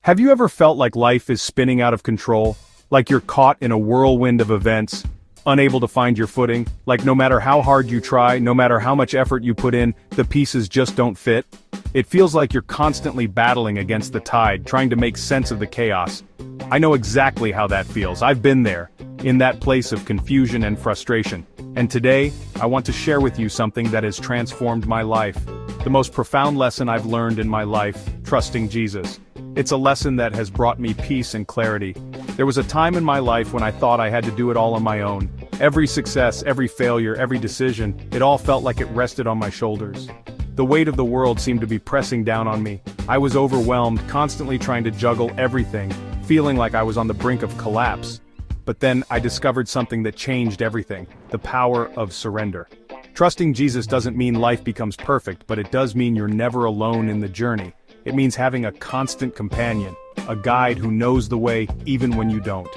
Have you ever felt like life is spinning out of control? Like you're caught in a whirlwind of events, unable to find your footing? Like no matter how hard you try, no matter how much effort you put in, the pieces just don't fit? It feels like you're constantly battling against the tide, trying to make sense of the chaos. I know exactly how that feels. I've been there, in that place of confusion and frustration. And today, I want to share with you something that has transformed my life. The most profound lesson I've learned in my life, trusting Jesus. It's a lesson that has brought me peace and clarity. There was a time in my life when I thought I had to do it all on my own. Every success, every failure, every decision, it all felt like it rested on my shoulders. The weight of the world seemed to be pressing down on me. I was overwhelmed, constantly trying to juggle everything, feeling like I was on the brink of collapse. But then I discovered something that changed everything: the power of surrender. Trusting Jesus doesn't mean life becomes perfect, but it does mean you're never alone in the journey. It means having a constant companion, a guide who knows the way even when you don't.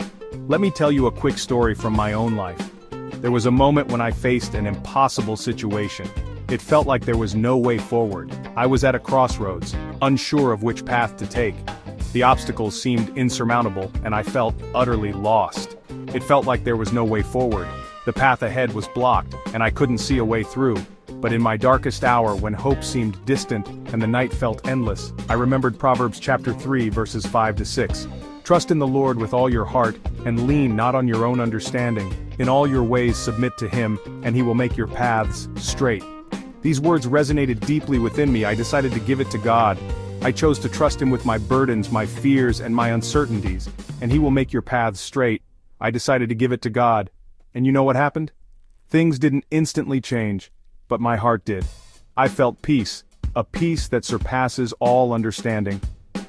Let me tell you a quick story from my own life. There was a moment when I faced an impossible situation. It felt like there was no way forward. I was at a crossroads, unsure of which path to take. The obstacles seemed insurmountable, and I felt utterly lost. It felt like there was no way forward. The path ahead was blocked, and I couldn't see a way through. But in my darkest hour, when hope seemed distant and the night felt endless, I remembered Proverbs chapter 3 verses 5-6. Trust in the Lord with all your heart, and lean not on your own understanding. In all your ways submit to Him, and He will make your paths straight. These words resonated deeply within me. I decided to give it to God. I chose to trust Him with my burdens, my fears, and my uncertainties, and He will make your paths straight. I decided to give it to God. And you know what happened? Things didn't instantly change, but my heart did. I felt peace, a peace that surpasses all understanding.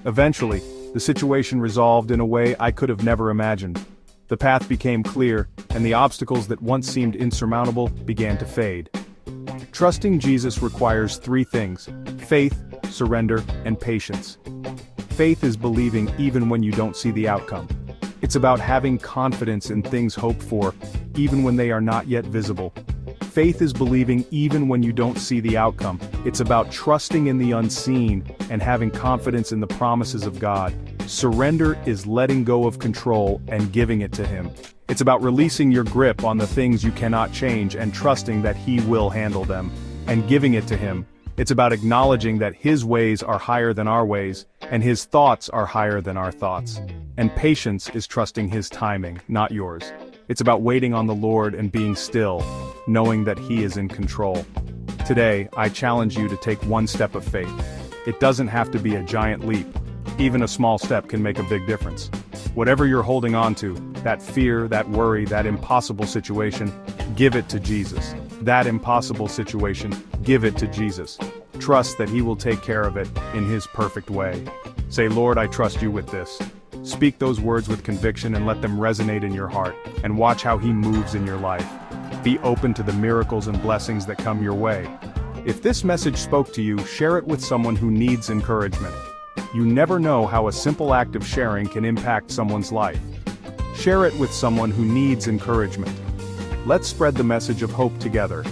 Eventually, the situation resolved in a way I could have never imagined. The path became clear, and the obstacles that once seemed insurmountable began to fade. Trusting Jesus requires three things: faith, surrender, and patience. Faith is believing even when you don't see the outcome. It's about having confidence in things hoped for, even when they are not yet visible. Faith is believing even when you don't see the outcome. It's about trusting in the unseen and having confidence in the promises of God. Surrender is letting go of control and giving it to Him. It's about releasing your grip on the things you cannot change and trusting that He will handle them, and giving it to Him. It's about acknowledging that His ways are higher than our ways, and His thoughts are higher than our thoughts. And patience is trusting His timing, not yours. It's about waiting on the Lord and being still, knowing that He is in control. Today, I challenge you to take one step of faith. It doesn't have to be a giant leap. Even a small step can make a big difference. Whatever you're holding on to, that fear, that worry, that impossible situation, give it to Jesus. That impossible situation, give it to Jesus. Trust that He will take care of it in His perfect way. Say, Lord, I trust You with this. Speak those words with conviction and let them resonate in your heart, and watch how He moves in your life. Be open to the miracles and blessings that come your way. If this message spoke to you, share it with someone who needs encouragement. You never know how a simple act of sharing can impact someone's life. Share it with someone who needs encouragement. Let's spread the message of hope together.